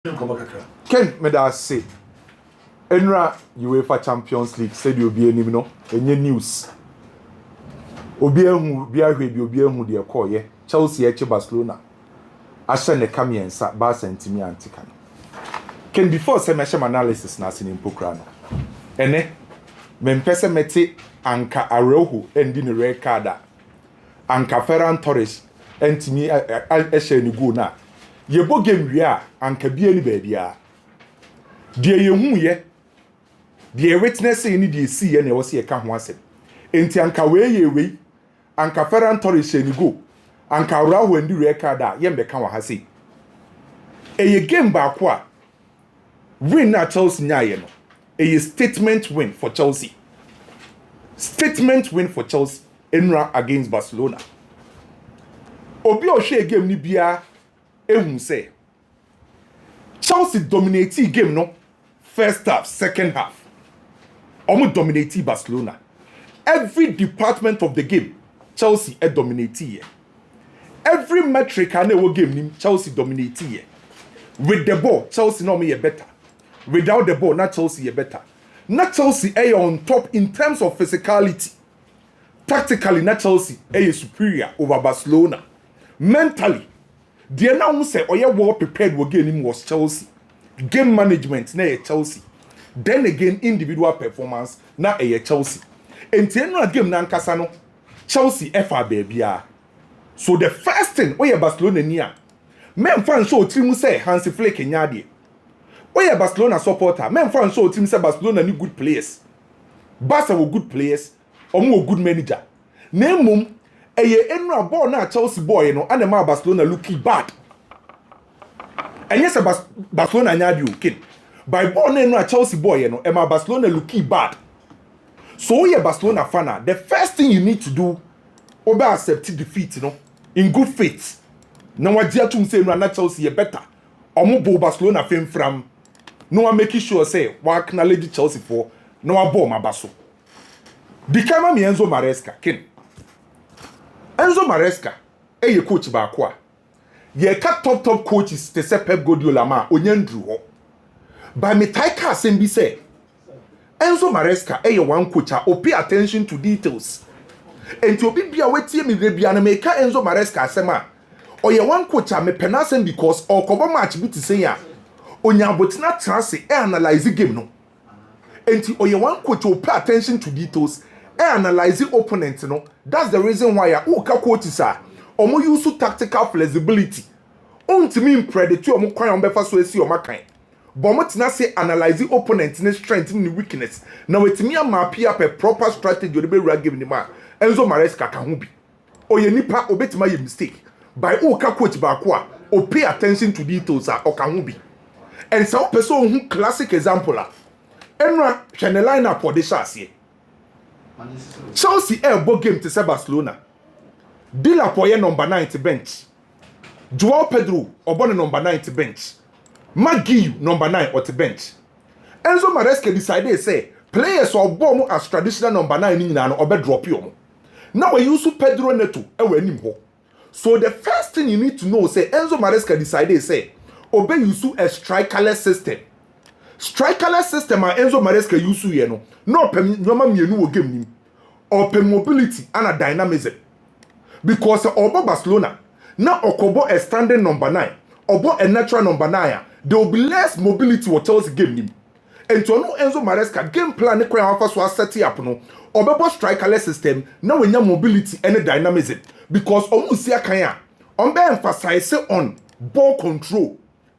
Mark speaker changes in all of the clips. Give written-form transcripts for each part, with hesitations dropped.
Speaker 1: Ken meda say Enra UEFA Champions League said you be anim no enye news obi ehu bi ahwe bi obi ehu de call ye Chelsea eche Barcelona ahye ne kamiensa Barca ntimi antika no Ken before say me analysis na sin impokra no ene me mpese meti anka Araujo endi ne red card anka Ferran Torres ntimi ehye ni go na yebo game wi a anka bia ni ba bia de yehu ye de witness ni de see ye na wo se ye ka ho asem enti anka we anka Ferran Torres ni go anka Araujo ndi record a ye mbeka wa ha sei eye game ba ko a win na Chelsea nyaye no eye statement win for Chelsea Enra against Barcelona obi o hwe game ni bia ehun say Chelsea dominated game no first half second half almost dominated Barcelona every department of the game Chelsea dominated every metric and a game ni Chelsea dominated with the ball Chelsea no me better without the ball not Chelsea better not Chelsea on top in terms of physicality tactically not Chelsea superior over Barcelona mentally the now say oye well prepared we game was Chelsea game management na Chelsea then again individual performance na Chelsea enti game na nkasa no Chelsea efa baabia so the first thing oye Barcelona ni a men fan show team say Hansi Flick nyade oye Barcelona supporter men fan show team say Barcelona ni good players Barca were good players omo good manager na mum Enra ball na Chelsea boy no and ma Barcelona looking bad. And yes Barcelona nyadi okay. By ball na Enra Chelsea boy no ma Barcelona looking bad. So you Barcelona fan, the first thing you need to do obe accept defeat no in good faith. Na wa dia tum say Enra na Chelsea ye better. Omo bo Barcelona fame from no one making sure say wa acknowledge Chelsea for no wa ball ma baso. Bikama mi Enzo Maresca kin Enzo Maresca, ye coach ba kwa. Ye ka top coaches te se Pep Guardiola ma onyandru ho. Ba me taika asem bi say Enzo Maresca ye one coach o pay attention to details. Enti obi bia wetie me bia na me ka Enzo Maresca asem a o ye one coach me penasem because o kobo match bi te say ya onyabotina trance analyze game no. Enti o ye one coach o pay attention to details. Analyze opponent no that's the reason why ka coaches are omo use tactical flexibility ontimi predict omo kwan omo befa so esi omo kan but mo tina say analyze opponent ne strength ne weakness na wetimi map up a proper strategy be ra game ni ma Enzo Maresca ka ho bi oye nipa obetima ye mistake by ka coach ba ko a o pay attention to details o ka ho bi and so person who classic example la Enra channel line up for the chassis Chelsea airbo game to Barcelona. Dila Poye number 9 bench. Joao Pedro obone number 9 bench. Magui number 9 on the bench. Enzo Maresca decided say players or bomb as traditional number 9 in an obe drop you. Now we use Pedro Neto ewe. So the first thing you need to know say Enzo Maresca decided say obe use a strikerless system. Strikerless system and Enzo Maresca use no. No mienu wo game nim. Open mobility and a dynamism. Because obo Barcelona na okobo a standing number 9, obo a natural number 9, there will be less mobility what Chelsea game nim. And to no Enzo Maresca game plan ne kwa alpha so set up no. Obebo strikerless system na wenya mobility and dynamism because omusia kan ya be emphasize on ball control,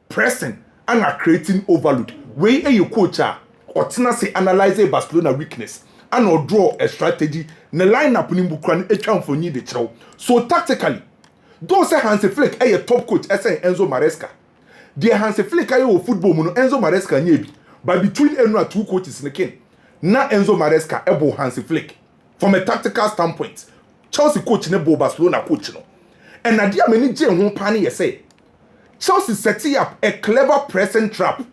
Speaker 1: pressing and creating overload. We you coach or tina say analyze Barcelona weakness and or draw a strategy na lineup ni mbukran etwa for need the chow. So tactically don't say Hansi Flick a top coach say Enzo Maresca. The Hansi Flick ayo football mu no Enzo Maresca nye bi. But between Enra two coaches ne ken na Enzo Maresca ebo Hansi Flick from a tactical standpoint. Chelsea coach ne bo Barcelona coach no. And na dia many je ho pa ne say Chelsea setting up a clever pressing trap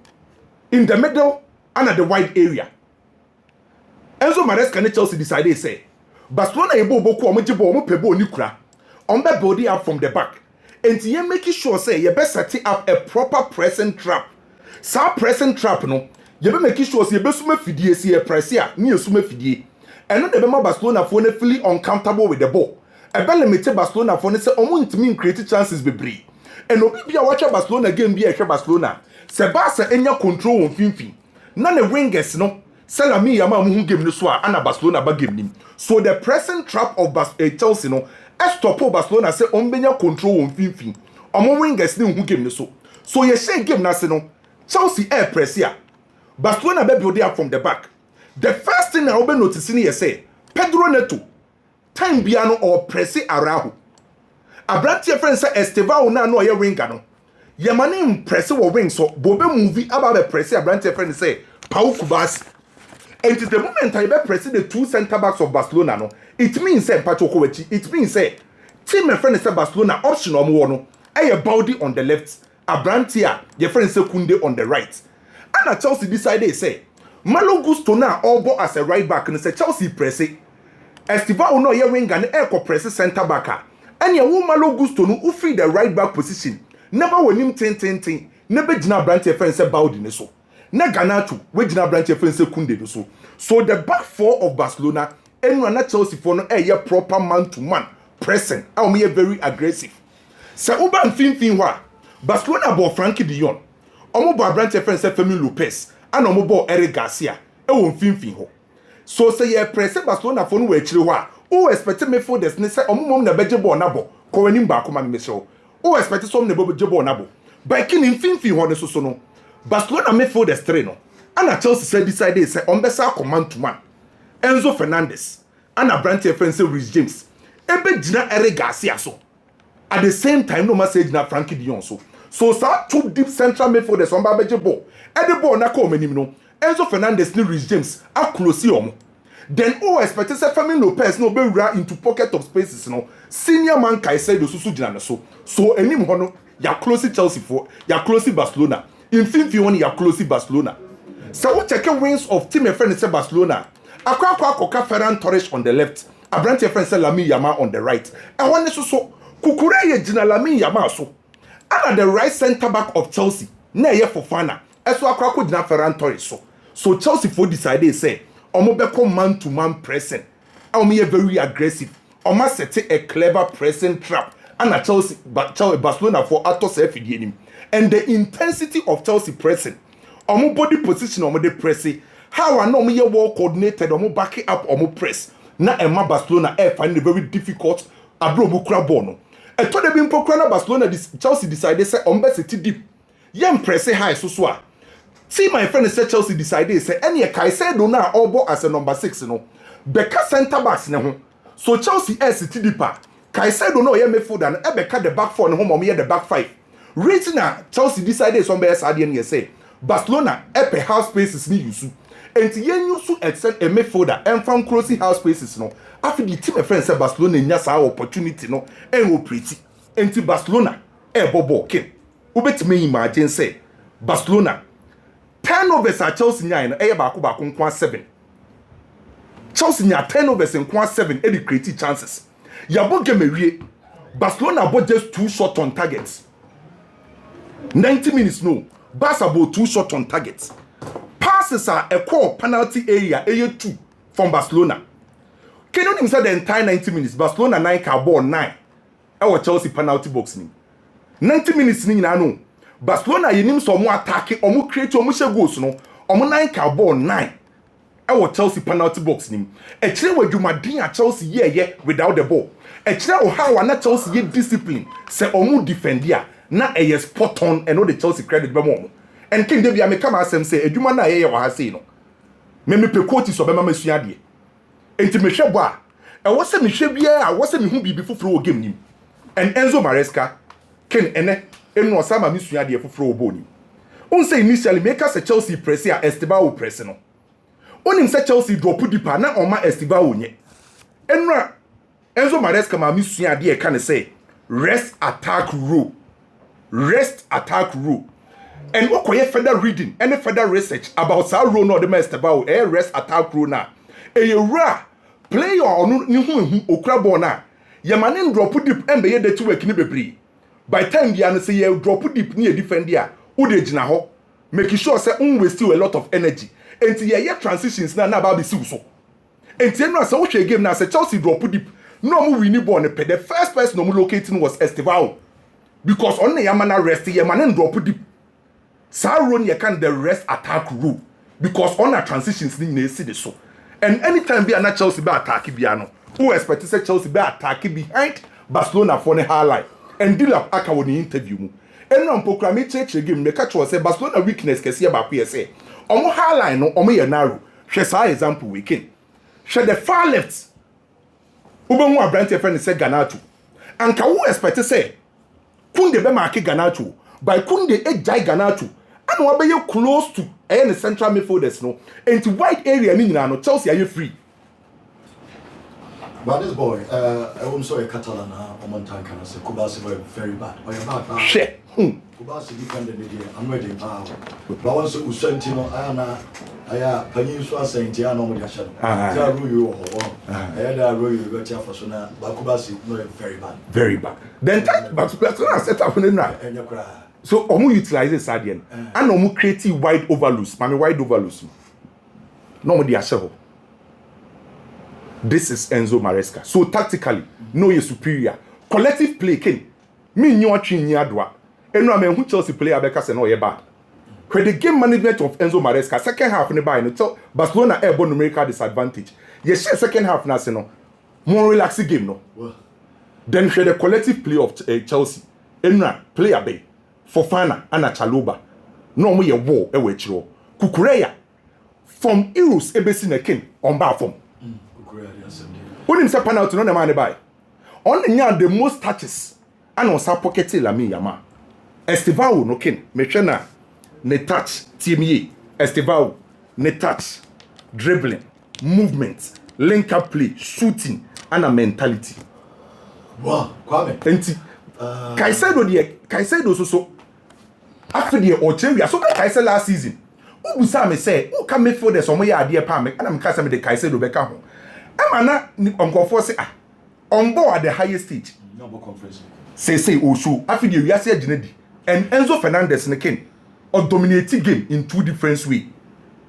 Speaker 1: in the middle and at the wide area. Enzo Maresca and Chelsea decided say Barcelona ebo boko omo jibo omo pebo ni kura. Ombe building up from the back. And you making sure say you best set up a proper pressing trap Sa pressing trap no ye be make sure say ye be suma fidie si ye press ya ne ye suma fidie eno de be ma Barcelona for ne feel uncomfortable with the ball e be limit Barcelona for ne say omo ntimi create chances bebree and obi bia watch Barcelona game bi e hwe Barcelona se Barca enya control on finfin na ne wingers no say Lamine Yamal mu game no so a na Barcelona ba game nim so the pressing trap of Chelsea no stop Barcelona say ombenya control on finfin omo wingers ne hu game no so ye share game na se no Chelsea air press here. Barcelona be build up from the back. The first thing I will notice here say Pedro Neto time biano or pressy Araujo. Abrantia friend say Estevao na no ye winger no. Ye mane press or wing so bobe movie about the pressy Abrantia friend say Pau Kubas. And the moment I be pressing the two center backs of Barcelona no, it means say Patrick it means say team friend say Barcelona option or more no. A body on the left. Abrantia, your friend say Kunde on the right. And Chelsea decided say, Malo Gusto na all as a right back and say Chelsea press it. Estevao no ye winger and echo press center back. And ye wo Malo Gusto no who free the right back position. Never when him ten. Never jina Abrantia friend say Baudi so. Na Ganatu, we jina Abrantia friend say Kunde so. So the back four of Barcelona, anyone na Chelsea for no a proper man to man pressing. I me very aggressive. Sa uba fin wa. Barcelona ball Frankie de Jong. Omo ball Abrantia friend say Fermin Lopez. And omo ball Eric Garcia. E won fin ho. So say ye press Barcelona for no we chire ho a. O expect me for this ne say omo mom na beje ball na ball. Ko wanim ba ko ma me show. O expect some ne beje ball na ball. By kin in fin ho ne so no. Barcelona me for this three no. And Chelsea say decided say on besa command to man. Enzo Fernandez. And Abrantia friend say Reece James. Ebe jina Eric Garcia so. At the same time, no message na Frankie de Jong so sa two deep central midfielders on babeje ball. The ball na come menim no. Enzo Fernandez ni Reece James a close omo. Then expect say Fermin Lopez no be ra into pocket of spaces no. Senior man kai say do susu gina no so. So enim ho no ya close Chelsea for ya close Barcelona. In fin one ya close Barcelona. So what check wings of team friend say Barcelona. Akwa Ferran Torres on the left. Abrantia friend say Lamine Yamal on the right. And one so Kukure ye jina Lamine Yamal so. And the right center back of Chelsea. Na ye Fofana. Eso akrako jina Ferran Torres so. So Chelsea for decided say, omo beko man to man pressing. Omo ye very aggressive. Omo set a clever pressing trap. And a Chelsea Barcelona for atos FDN. And the intensity of Chelsea pressing. Omo body position omo de pressing. How I know me ye well coordinated omo back it up omo press. Na Emma Barcelona find it very difficult. Abro mo kra ball no. E to de bi mpokra na Barcelona Chelsea decided say ombe sit deep. Yem press high so a. See my friend say Chelsea decided say any Caicedo na obo as a number 6 no. Beka center backs ne ho. So Chelsea sit deeper. Caicedo no ye midfielder na e beka the back four no ho the back 5. Right now Chelsea decided some be sade ne say Barcelona e house spaces ni yusu. Enti yen yusu extend a midfielder and from closing house spaces no. After the team friend say Barcelona nya sa opportunity no e go pretty. Enti Barcelona e bobo ken. Ubetime imagine say Barcelona turnovers at Chelsea nya no e ba ko nko 7. Chelsea nya turnovers nko 7 e dey create chances. Yabo game ewie Barcelona bought just 2 shot on targets. 90 minutes no. Barca bought 2 shot on targets. Passes are a core penalty area 2 from Barcelona. Can you even say the entire 90 minutes Barcelona 9 ka ball 9. Our Chelsea penalty box ni. 90 minutes ni na no. Barcelona yenim so mo attack o mo create o mo she goals no. O mo 9 ka ball 9. Our Chelsea penalty box ni. E kire wadwumaden a Chelsea ye without the ball. E kire o how na Chelsea ye discipline say o mo defend ya na e spot on and no the Chelsea credit be mo. And king dey bia me come asem say adwuma na ye wa ha sei no. Me pe quote so be ma masua de. Enti me hwe bo a e wo se me hwe bia a wo se me hu bibi foforo o game nim. And Enzo Maresca ken ene enu osama me sua de foforo obo nim. On say initially make us a Chelsea press ya Estevao press no. Onim say Chelsea drop deeper na oma Estevao nye. Enra Enzo Maresca ma me sua de e kan say rest attack rule. Rest attack rule. And what koye further reading any further research about how rule no the Estevao rest attack rule na. E ra player onu ni hu okra ball na. Yamane drop deep embe ye to work ni bebre. By time bia no say ye drop deep ni e defend dia, wo de gina ho. making sure say we still a lot of energy. And yeah transitions na about be so. And then no say we game na say Chelsea drop deep. No mu win ball the first person no locating was Estevao. Because on the Yamana rest the man drop deep. Sa run you can the rest attack rule. Because on our transitions ni see the so. And anytime be a Chelsea be attack biano. Who expect to say Chelsea be attack behind Barcelona for the highlight. And deal up aka woni interview mu. Eno mpokra me check game me catch say Barcelona weakness kese ba ko say. Omo highlight no omo ye narrow. Hwe sa example we can. Hwe the far left. Ubenwu abrante friend say Ganacho. Anka who expect to say Kunde be mark Ganacho. By Kunde ejai Ganacho. And we be close to the central midfielders no. And to wide area ni nyina no Chelsea are you free.
Speaker 2: But this boy, I'm sorry, Catalan, Omontan can say Kubasi were very bad. Or you're bad now.
Speaker 1: Shit.
Speaker 2: Kubasi defended the game. I'm ready now. But once you sent him, I Peninsula Saint Tiano with your shadow. I had a row you got here for Sona, but Kubasi no very bad.
Speaker 1: Very bad. Then but Barcelona set up in the night.
Speaker 2: And you cry.
Speaker 1: So Omu utilizes Sadian. And Omu creative wide overloads. Mami wide overloads. No more the asheho. This is Enzo Maresca. So tactically, no you're superior. Collective play king. Me nyo chin nyadwa. Eno amen who Chelsea player beka se no ye bad. When the game management of Enzo Maresca second half ne buy no Barcelona airborne numerical disadvantage. Ye share second half na se no. More relaxing game no.
Speaker 2: Well.
Speaker 1: Then share the collective play of Chelsea. Enra player bay. Fofana ana Chaloba. No mo ye war e we chiro. Kukureya from Euros ebesi ne king on bar form. When him say penalty no na man buy. On the most touches and on sa pocket Lamine Yama. Estevao no kin. Me na ne touch team ye. Estevao ne touch dribbling, movement, link up play, shooting and a mentality.
Speaker 2: Wow, Kwame.
Speaker 1: Enti Caicedo so after the Ocheria so Caicedo last season. Who busa me say who can make for the some ya idea pa me and I'm cast me the Caicedo beka ho. Amana Uncle for say on board at the highest stage.
Speaker 2: No conference.
Speaker 1: Say Oshu after the Yasi Genedi and Enzo Fernandez in the king or dominating game in two different ways.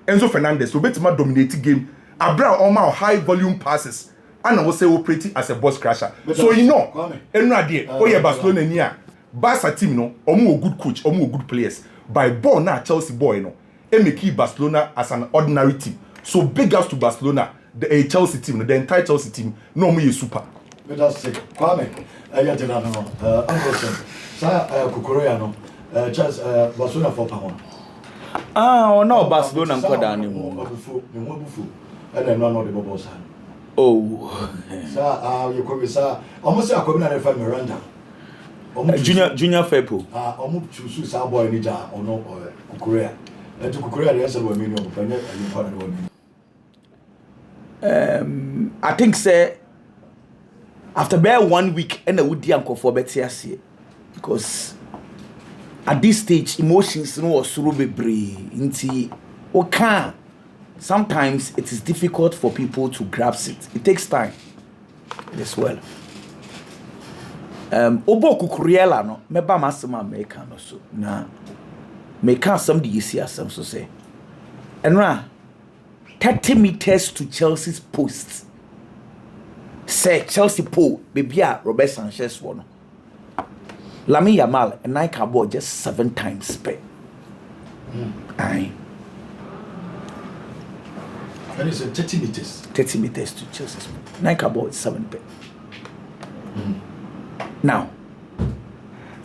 Speaker 1: Enzo Fernandez will bet my dominating game. Abra Oma high volume passes and I will say operating as a boss crasher. So you know, and idea. Oh yeah, Barcelona near Barca team no, omu good coach, omu good players. By ball now Chelsea boy no, and make keep Barcelona as an ordinary team. So big ups to Barcelona, the Chelsea team, the entire Chelsea team. No me is super.
Speaker 2: Let us say, Kwame, I got it. Uncle Kukureya no, just Barcelona for power.
Speaker 3: Ah, no, Barcelona nko da ni mu.
Speaker 2: And then no the bubble side.
Speaker 3: Oh.
Speaker 2: Sir, you could be sir. Almost a community of Miranda.
Speaker 3: Junior Fepo.
Speaker 2: Almost choose our boy Nija or no Kukureya. And to Kukureya, the answer will mean you
Speaker 3: I think say after bare 1 week and I would the uncle for better see because at this stage emotions no was so bebree nti okay. Sometimes it is difficult for people to grasp it. It takes time as well. Obo Kukureya no meba masema America no so na make some the easy as some so say. Enra 30 meters to Chelsea's post. Say Chelsea pole baby Robert Sanchez one. Lamine Yamal and Nike ball just 7 times per. Aye.
Speaker 2: And it's 30 meters.
Speaker 3: 30 meters to Chelsea's pole. Nike ball is 7 per. Now,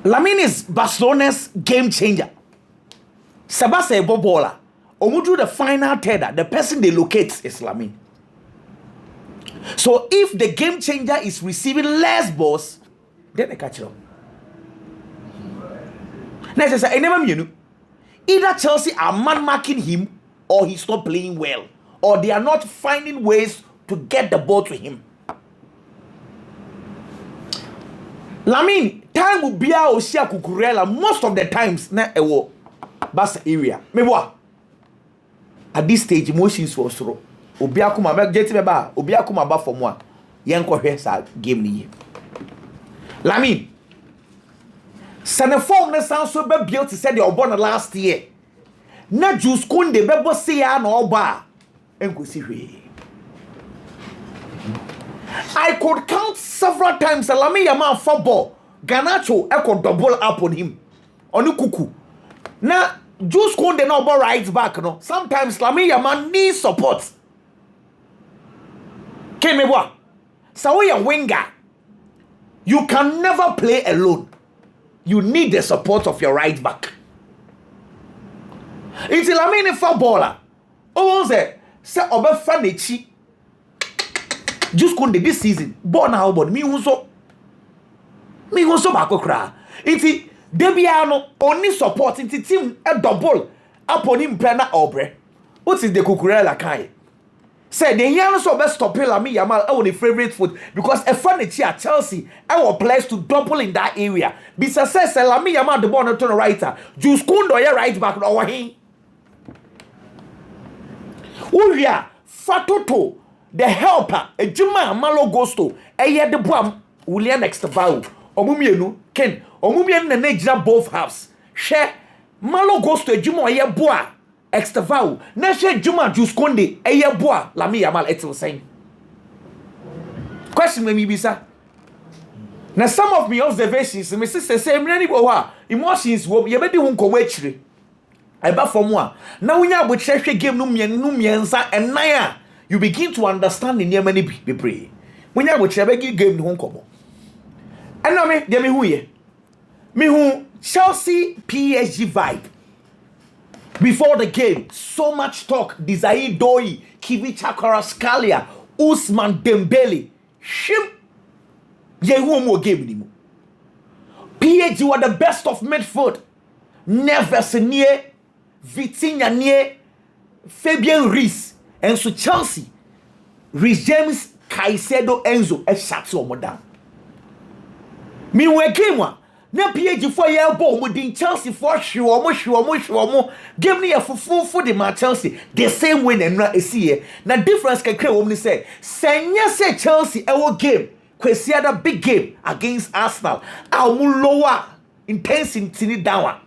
Speaker 3: Lamine is Barcelona's game changer. Sabasa Bobola. Omudu the final third, the person they locate is Lamine. So if the game changer is receiving less balls, then they catch it up. Next, I never knew. Either Chelsea are man marking him or he's not playing well, or they are not finding ways to get the ball to him. Lamine, time will be our Oshia Kukureya most of the times na ewo Barca area. Me what? At this stage, emotions were so. Obiakuma ba get beba, Obiakuma ba for moi. Yanko sa game ni. Lamine. Seneform na sound so be built to say they were born last year. na Jules Kounde bebo se ya na oba enkosi hwe. I could count several times Lamine Yamal football Garnacho could double up on him onu kuku na Jules Kounde na oba right back no sometimes Lamine Yamal needs support Kemebwa so we a winger you can never play alone you need the support of your right back. It's Lamine footballer. Oh, say obefa nechi. Just Kounde this season. Born how but me who so bako kra. It's Debiano only support into team a double upon him plana obre. What is the kukurela kai? Say the young so best stop Lamine Yamal on the favorite foot because a funny at Chelsea our players to double in that area. Bisa says Lamine Yamal the ball turn righter. Just Kounde right back over him. Uria Fatoto the helper a Juma Malo Gosto a year the Bram William Estevao Omumienu Ken Omumian and Nejra both halves share Malo Gosto a Juma a bois Estevao Nashe Juma Jules Kounde a year bois Lamine Yamal etil saying question me bisa now some of me observations my sister say many emotions will be able to go eba for moi na wunya bo chehwe game no miensa ennan you begin to understand the name be pray wunya bo chehwe game no nkomo ena me de me hu Chelsea PSG vibe before the game so much talk Desire Doi Kivicha Kvaratskhelia Ousmane Dembele shim ye hu mo game ni mo PSG were the best of midfield never near Vitinha near Fabian Ruiz and so Chelsea Reece James Caicedo Enzo e shatu omo down mi we game wa na PSG for year ball mo din Chelsea for hwe game ni fufu the ma Chelsea the same way na esi na difference kakra wo ni say senya say Chelsea e wo game kwesi ada big game against Arsenal a mo lower intensity ni down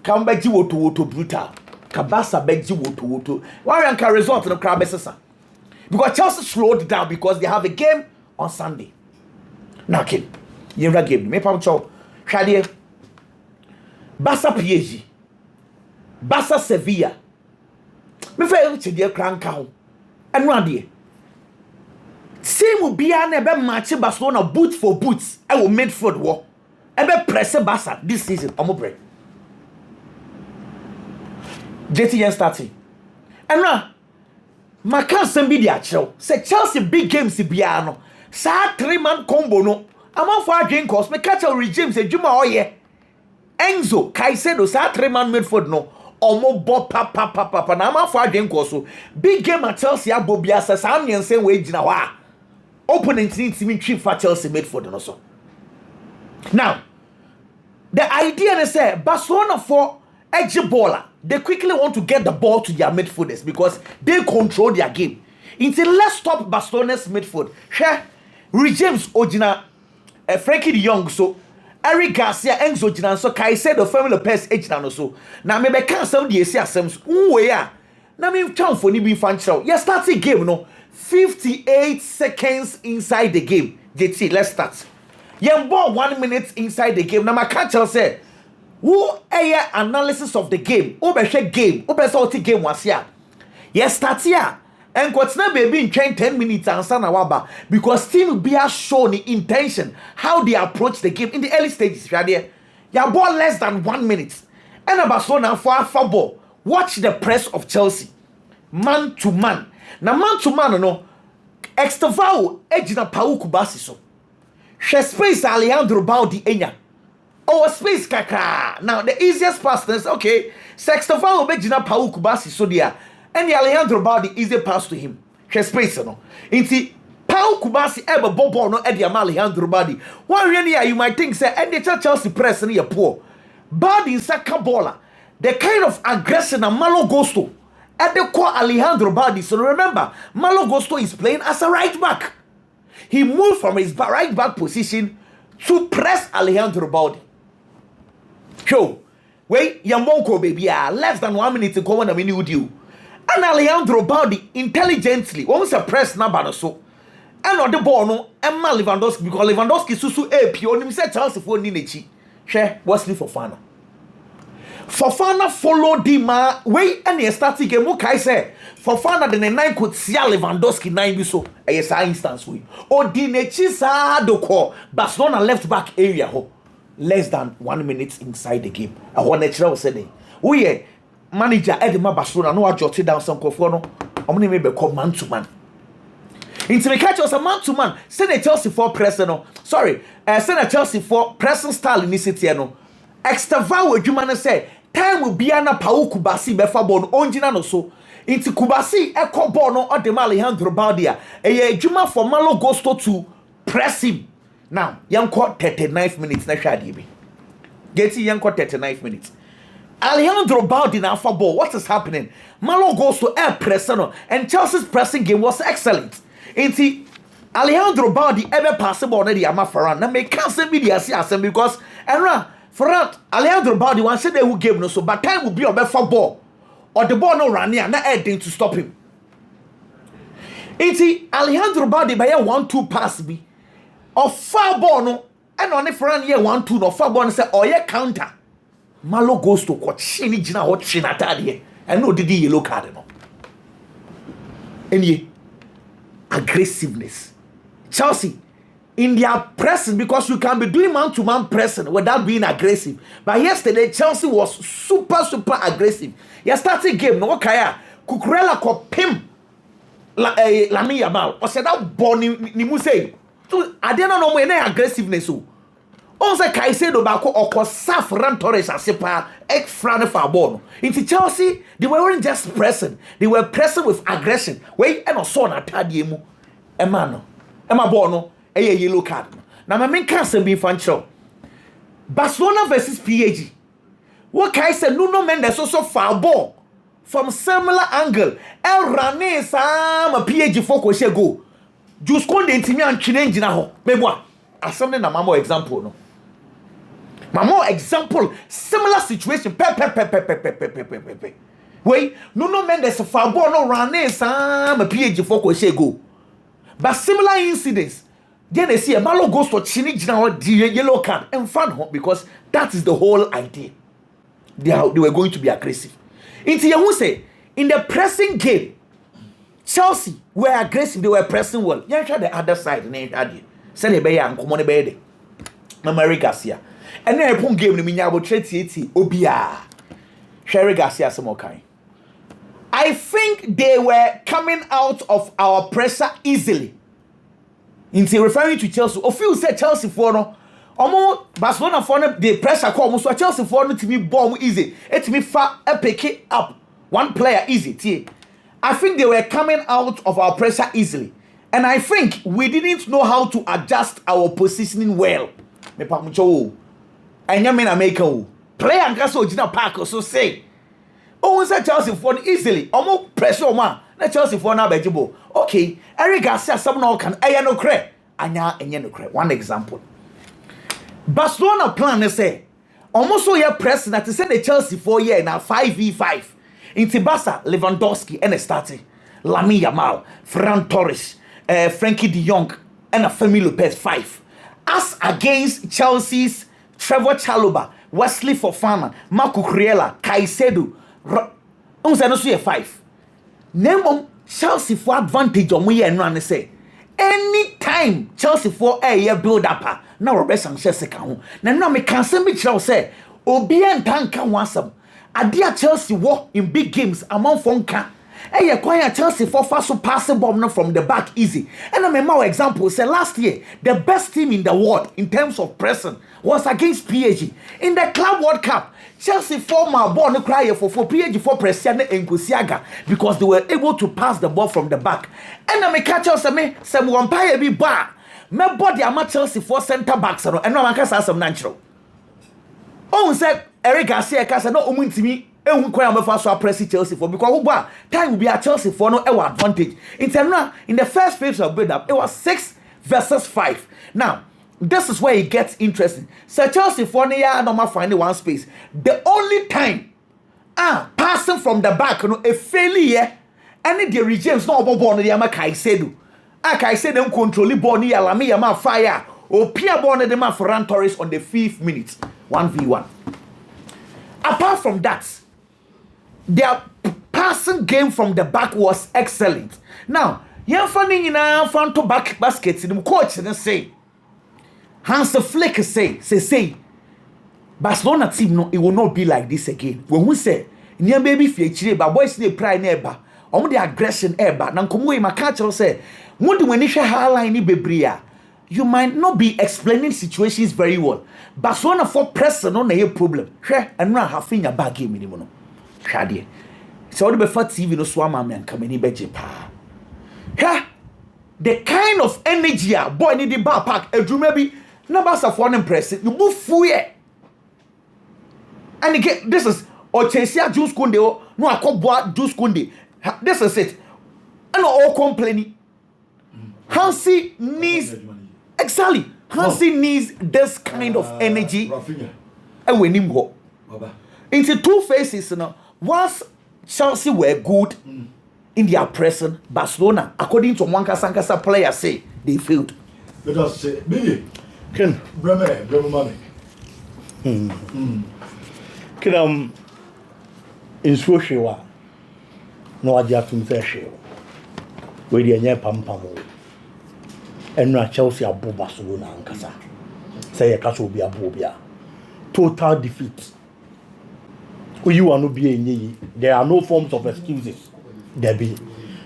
Speaker 3: Kambaji woto brutal. Kabasa beji woto. Why rank a result in the crowd besesa? Because Chelsea slowed down because they have a game on Sunday. Now, Kim, you have a game. Me pam chow. Shadier. Barca PSG. Barca Sevilla. Me fail to dear crank count. And one day. Same will be an ebe match Barcelona boot for boots. I will midfield war. Ebe press Barca this season. I'm break. JTN starting. And now, my cousin be the actual. Say Chelsea big games bia no. Sa 3-man combo no. Among for drink cost me catch a regime say Juma oye. Enzo Caicedo sa 3-man midfield no. Omo bo papa na among for drink cost so. Big game at Chelsea abobia sa am yensen we gina wa. Opponent need me trip for Chelsea midfield no so. Now, the idea is say Barcelona for edge baller. They quickly want to get the ball to their midfielders because they control their game. Until let's stop Barcelona's midfield. Share Reece James Ojina, Frankie de Jong so Eric Garcia Enzo Ojina so Caicedo Family Lopez Ejina so. Now maybe can't some the ACSMs. Yeah. Now me chance for ni be fan show. Yeah, start the game no. 58 seconds inside the game. JT, let's start. Yeah, ball 1 minute inside the game. Now my catch say. Who air analysis of the game? Who be share game? Who be salty game was here? Yes, start here. And what's not baby in 10 minutes and sana waba because team be a shown the intention how they approach the game in the early stages. Right there, your ball less than 1 minute. And about so now for football, watch the press of Chelsea, man to man. Now man to man no, Estevao ejina Pau Kubasi so. She space Alejandro Baldi enya. Oh, space kaka. Now the easiest pass is okay. Estevao bejina Pau Kubasi so dia. And the Alejandro Baldi easy pass to him. She space no. Inti Pau Kubasi ever bobo no Eddie Alejandro Baldi. One really you might think say and the Chelsea press near poor. Baldi is a cabola. The kind of aggression and Malo Gusto at the core Alejandro Baldi. So remember, Malo Gusto is playing as a right back. He moved from his right back position to press Alejandro Baldi. So, Wait, Yamonko baby, less than 1 minute to go on a mini with you. And Alejandro Baldi intelligently, once a press number so. And on the ball, no, and Lewandowski, because Lewandowski susu AP, on him said Chelsea for Ninechi. Share, Wesley Fofana. Fofana followed the ma way and the starting game. What I say? Fofana the 9 could see Lewandowski 9 so a yes instance we. Or Dinechi sa do call Barcelona left back area ho. Less than 1 minute inside the game. I want natural said we manager Edema Barcelona no jotted down some cofono. I'm going to call man to man. Into the catch was a man to man. Send a Chelsea for pressing no. Sorry, send a Chelsea for pressing style in this city no. Estevao adwuma say time will be ana Pau Kubasi befa ball onjina no so. Into Kubasi echo ball no odema Alejandro Baldia. Eye adwuma for Malo Gusto to press him. Now, young caught 39 minutes na shadi bi. Get young caught 39 minutes. Alejandro Baldi now for ball. What is happening? Malo Gusto air press no, and Chelsea's pressing game was excellent. Into Alejandro Baldi ever pass ball na di ama Ferran. Na make cancel media see asem because Ferran Alejandro Baldi one say they will game no so but time will be on for ball or the ball no run here na anything to stop him. Into Alejandro Baldi by 1-2 pass be. Or far ball no and on the front here 1-2 no far ball no say oh yeah counter Malo goes to court shini jina hot shinata here and no did yellow card no any aggressiveness Chelsea in their pressing because you can be doing man-to-man pressing without being aggressive but yesterday Chelsea was super aggressive you started game no kaya Cucurella ko pim Lamine Yamal or said that ball ni musei I didn't know any aggressiveness. Also, Caicedo Bako or Saf Torres as a pa ex front of our ball. Into Chelsea, they weren't just pressing, they were pressing with aggression. Wait, and also na Tadiemu, Emano, Emma Bono, a yellow card. Now, my main cancer be function. Barcelona versus PSG. What Caicedo Nuno Mendes also foul ball from similar angle. El Rane Sam a PSG focus go. Just go the intimi and change na ho. Meboa. Assemble na mamo example no. Mamo example similar situation. Pe. Wait, no Mendes for ball no run some PhD focus go. But similar incidents. Then they see a Malo goes to change now the yellow card and fun because that is the whole idea. They were going to be aggressive. Into you say in the pressing game. Chelsea were aggressive, they were pressing well. You try the other side, Send a bear and come on a bed. Maresca Garcia. And then I put game in the Minyabo Treti Obia. Sherry Garcia, some more kind. I think they were coming out of our pressure easily. Into referring to Chelsea, or few said Chelsea for no. Almost Barcelona for the pressure call almost Chelsea for no to me bomb easy. It me far a pick it up. One player easy. I think they were coming out of our pressure easily. And I think we didn't know how to adjust our positioning well. Me pa mucho. Anya me na make o. Player anka so Gina Park so say. Oh, say Chelsea for easily. Omo pressure man. Na Chelsea for na bejibo. Okay, Eric Garcia some no can aya no kre. Anya enye no kre. One example. Barcelona plan say almost so your press na to say the Chelsea for year na 5v5. Into Barca, Lewandowski and a starting Lamine Yamal, Ferran Torres, Frankie de Jong, and a Femi Lopez 5. As against Chelsea's Trevor Chalobah, Wesley Fofana, Marco Cucurella, Caicedo, Unzanosu 5. Name Chelsea for advantage on we and say anytime Chelsea for a year build up. Now Robert Sanchez can. Now me can send me Chelsea. Obi and Tanka wansam. Adia Chelsea walk in big games among Fonka. Hey, acquire Chelsea for fast passing bomb from the back easy. And I remember example say last year the best team in the world in terms of pressing was against PSG in the Club World Cup. Chelsea former ball no cry for PSG for Presiane and Kusiaga because they were able to pass the ball from the back. And I catch us some vampire be bar. My body am Chelsea for centre backs and no man can say some natural. Oh, said Eric Garcia Casa no umintimi e hu kwa am fa so press Chelsea for because who time will be at Chelsea for no advantage. In the first phase of build up it was 6 versus 5. Now, this is where it gets interesting. Sir Chelsea for near normal find one space. The only time passing from the back, a failure, and the regimes no ball on the Yama Kaisedu. Kaisedu control the ball near Lamine fire. Or Pierre Bonne the man Ferran Torres on the 5th minute. 1v1. Apart from that, their passing game from the back was excellent. Now, you're finding in a front to back baskets in the coach and say, Hans Flick say, Barcelona team no, it will not be like this again. When we say, near baby feature, but boys they pride neighbor, on the aggression eba, nan come away my catch or say, what do when you highline bebria? You might not be explaining situations very well. Barcelona for pressing on a problem. Share and run half in a bad game minimum. Shadi. So the before TV no swama man coming in beje pa. Ha! The kind of energy boy need the bar park a dream maybe numbers of one impressive. You move fuye. And again, this is Ochesia Juice Kunde no I call boy Juice Kunde. This is it. And all complaining. Hansi needs exactly. Hansi needs this kind of energy. And when him go into two phases, once Chelsea were good in their present, Barcelona, according to one Kasankasa player, say they failed.
Speaker 2: Let us say, Billy,
Speaker 4: Ken,
Speaker 2: Bremer,
Speaker 4: Ken, in Swoshiwa, no idea to fair show. Where the near Pampamo. And now Chelsea are Barcelona and Casa. Say a castle be a bobia. Total defeat. You are not being there are no forms of excuses. There be.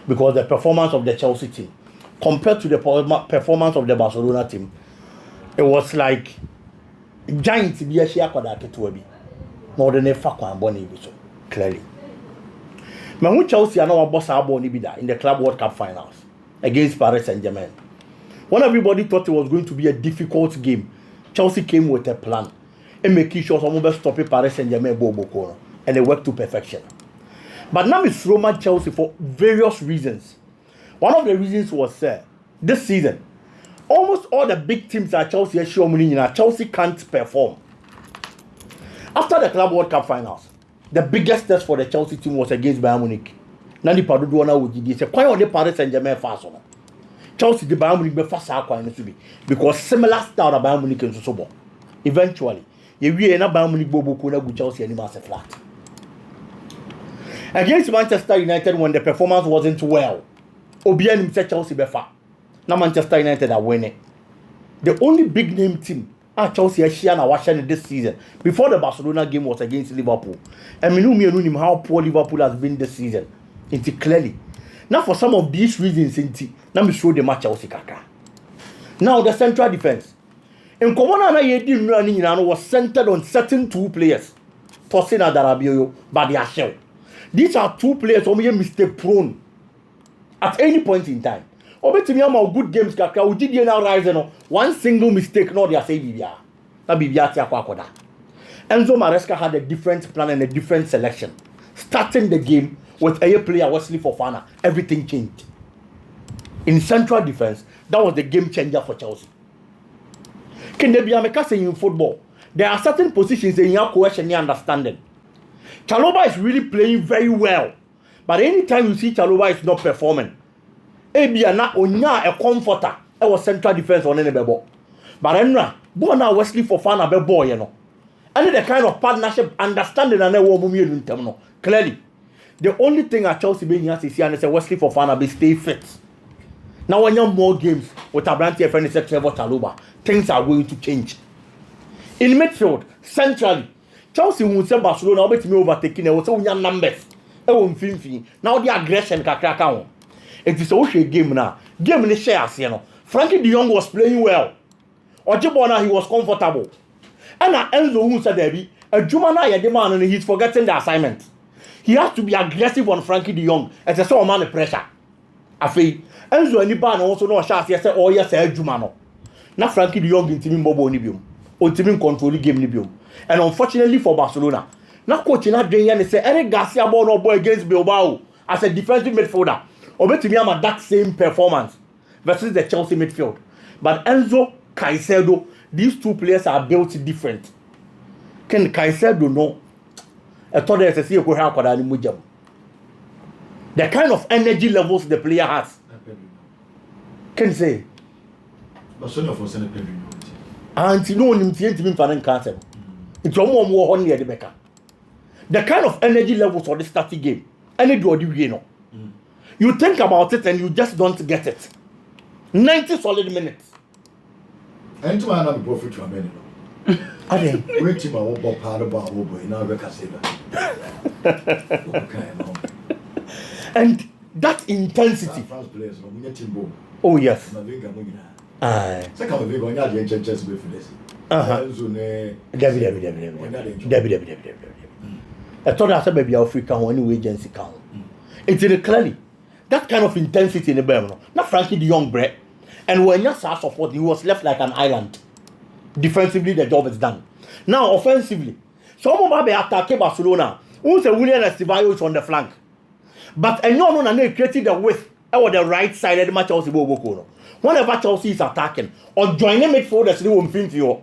Speaker 4: Because the performance of the Chelsea team compared to the performance of the Barcelona team, it was like giants be a share to be more than a fuck one bonnie clearly. When Chelsea are now boss our bonnie in the Club World Cup finals against Paris Saint-Germain. When everybody thought it was going to be a difficult game, Chelsea came with a plan and making sure someone will stop Paris Saint-Germain Bobo, and they worked to perfection. But now it's Roma Chelsea for various reasons. One of the reasons was this season, almost all the big teams at Chelsea are showing Chelsea can't perform. After the Club World Cup finals, the biggest test for the Chelsea team was against Bayern Munich. Nani Paduana would give you quite on the Paris Saint-Germain fast on. Chelsea the Bayern Munich be fast because similar style of Bayern Munich and so. Eventually, you will not Bayern Munich Bobo Kuna with Chelsea and Master flat. Against Manchester United when the performance wasn't well, Obian said Chelsea befa. Now Manchester United are winning. The only big name team Chelsea are watching this season before the Barcelona game was against Liverpool. And we know how poor Liverpool has been this season. It's clearly. Now for some of these reasons, let me show the match Chelsea kaka. Now the central defense. In Komona Yedi running was centered on certain two players. Tosina Darabio, but they are shell. These are two players who are mistake prone at any point in time. Obetimi ama good games kaka ujidi na rise no one single mistake no they say bibia. Na bibia ti akwa. Enzo Maresca had a different plan and a different selection. Starting the game with a player Wesley Fofana, everything changed. In central defense, that was the game changer for Chelsea. Can there be a saying in football? There are certain positions in your cohesion and understanding. Chalobah is really playing very well. But anytime you see Chalobah is not performing, Ebia na onya a comforter. That was central defense on any bebo. But Enra, Bona Wesley Fofana be boy, you know. And the kind of partnership understanding and no. Clearly. The only thing at Chelsea being here is Wesley Fofana be stay fit. Now when you have more games with a brand friend is Trevor Chalobah, things are going to change. In midfield, centrally, Chelsea will say Barcelona will be overtaking and will say numbers. Now the aggression can crack on. It is also a game now. Game in the shares, you know. Frankie de Jong was playing well. Ojibona, he was comfortable. And Enzo who said there a Jumana Yademan and he's forgetting the assignment. He has to be aggressive on Frankie de Jong as a sort of man pressure. Afi Enzo and Iban also know shots yes or yes Jumano. Now Frankie de Jong in team Bobo Nibium. Or team control the game Nibium. And unfortunately for Barcelona, now coach in Adrian and say Eric Garcia Bono boy against Bilbao as a defensive midfielder. Or bet me that same performance versus the Chelsea midfield. But Enzo Caicedo, these two players are built different. Can Caicedo know? I thought there's a secret how could I mujam. The kind of energy levels the player has. Can say.
Speaker 2: But so no for send a
Speaker 4: And you know him to fan cancer. It's almost more on the Becca. The kind of energy levels for the starting game. Any do you know? You think about it and you just don't get it. 90 solid minutes.
Speaker 2: And to my number profit to a minute.
Speaker 4: I think.
Speaker 2: Wait till my one part about Obo in our
Speaker 4: And that intensity.
Speaker 2: France players from Timbo.
Speaker 4: Oh, yes.
Speaker 2: Second,
Speaker 4: Aye.
Speaker 2: we're going to have the chance with this.
Speaker 4: Debbie. I thought I said maybe Africa or any agency count. It's clearly that kind of intensity in the Birmingham. Not Frankie the Young Brett. And when you saw support, he was left like an island. Defensively, the job is done. Now, offensively, someone be attacking Barcelona. Who's a William Estevao is on the flank. But and no, created the width or the right side of the match. Whenever Chelsea is attacking or joining midfielders, they won't think you.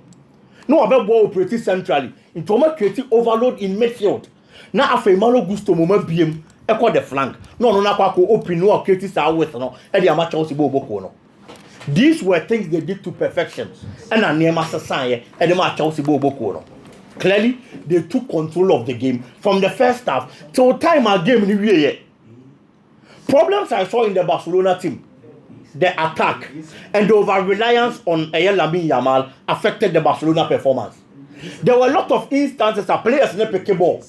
Speaker 4: No, about ball pretty centrally. Into a creative overload in midfield. Now, after Malo Gusto, Moma BM, echo the flank. No, open no creative style with no, and the amateur Chelsea Bobo. These were things they did to perfection. And a near Master Science and the match Chelsea Bobo. Clearly, they took control of the game from the first half till time our game in the year. Problems I saw in the Barcelona team, the attack and the over-reliance on Lamine Yamal affected the Barcelona performance. There were a lot of instances that players never pick a ball.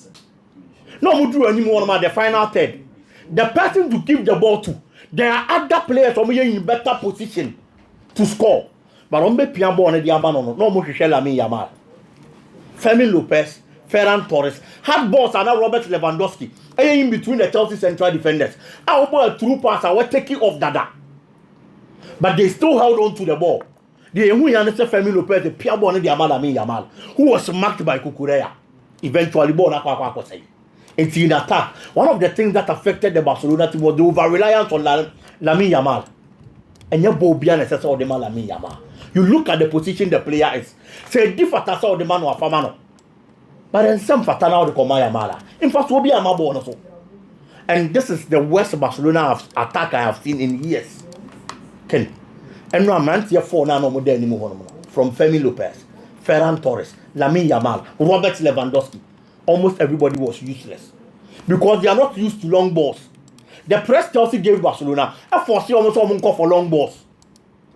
Speaker 4: No more do anymore on the final third. The person to give the ball to, there are other players who are in better position to score. But on the piano on the Yamano, no more Lamine Yamal. Fermin Lopez, Ferran Torres had balls and now Robert Lewandowski in between the Chelsea central defenders. Our ball through pass, I was taking off Dada. But they still held on to the ball. They who understand Fermin Lopez, the Pierre Bonnet Lamine Yamal, who was marked by Kukurea. Eventually, ball na say. It's in attack. One of the things that affected the Barcelona team was the over-reliance on Lamine Yamal. And your ball behind the of the man Lamine Yamal. You look at the position the player is. Say different as the man or Famano. But then some fatana of the Komaya Mala. In fact, will be a mabo also. And this is the worst Barcelona attack I have seen in years. Ken. And no man here for now no more anymore. From Fermin Lopez, Ferran Torres, Lamine Yamal, Robert Lewandowski. Almost everybody was useless. Because they are not used to long balls. The press Chelsea gave Barcelona, I foresee almost someone call for long balls.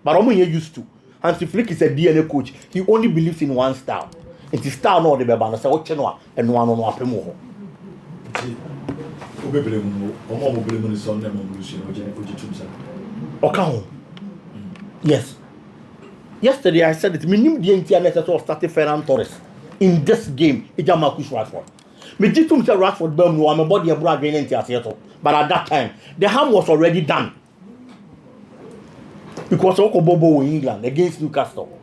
Speaker 4: But I'm used to. Hansi Flick is a DNA coach. He only believes in one style. It's style no the beba na say what chenwa and one on apemu ho. Yes. Yesterday I said it. Minim the entire necessary of starting Ferran Torres in this game. Ija Marcus Rashford. Me jitum say Rashford bam no am body e bro again into aseto. But at that time the harm was already done. Because Oko Bobo in England against Newcastle.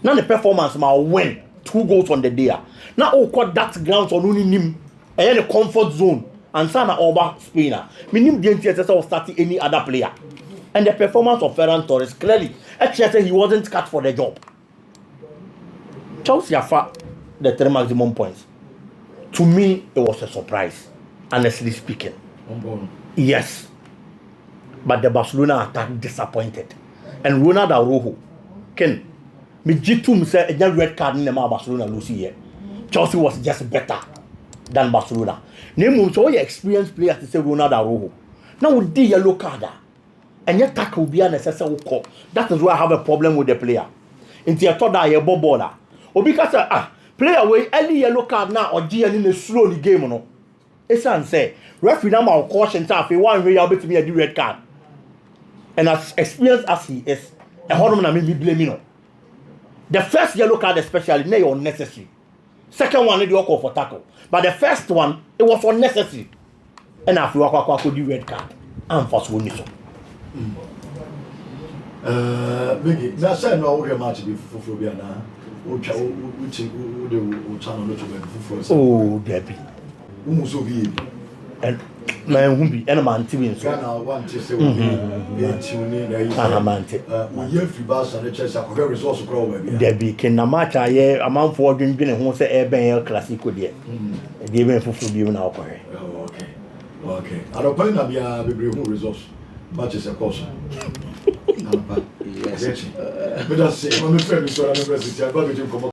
Speaker 4: Now the performance might win 2 goals on the day. Now all got that ground on only him and the comfort zone and Sana Oba Spina. Minim didn't of starting any other player. And the performance of Ferran Torres clearly actually he wasn't cut for the job. Chelsea are the 3 maximum points. To me, it was a surprise, honestly speaking. Yes. But the Barcelona attack disappointed. And Ronald Araujo, Ken, me jitum say a red card in the Barcelona lose here. Chelsea was just better than Barcelona. Name so your experienced players to say Ronald Araujo. Now with the yellow card, and your tackle will be unnecessary call. That is why I have a problem with the player. Into your thought that you're a baller. Or because player away early yellow card now or GN in a slow the game no. It's say referee now caution if you want to be to me a red card. And as experienced as he is, a hormone I mean blame him. The first yellow card especially, nay unnecessary. Second one, they call for tackle. But the first one, it was unnecessary. And after you could do red card. And first one is so.
Speaker 2: Biggie, that's why no other match before Fabiana.
Speaker 4: Oh, Debbie.
Speaker 2: And
Speaker 4: Man who be any man TV so.
Speaker 2: Ghana want to say we tune in
Speaker 4: Mante.
Speaker 2: We hear free bus and the church are very resource grow baby.
Speaker 4: There be can na match a amount for dwin ho say e ben El Clasico de. Dey ben fufu bi na okore.
Speaker 2: Okay. I don't find that be a bebree resource. Match is a course. Yes. But that's it. My friend is so I'm president. I got to come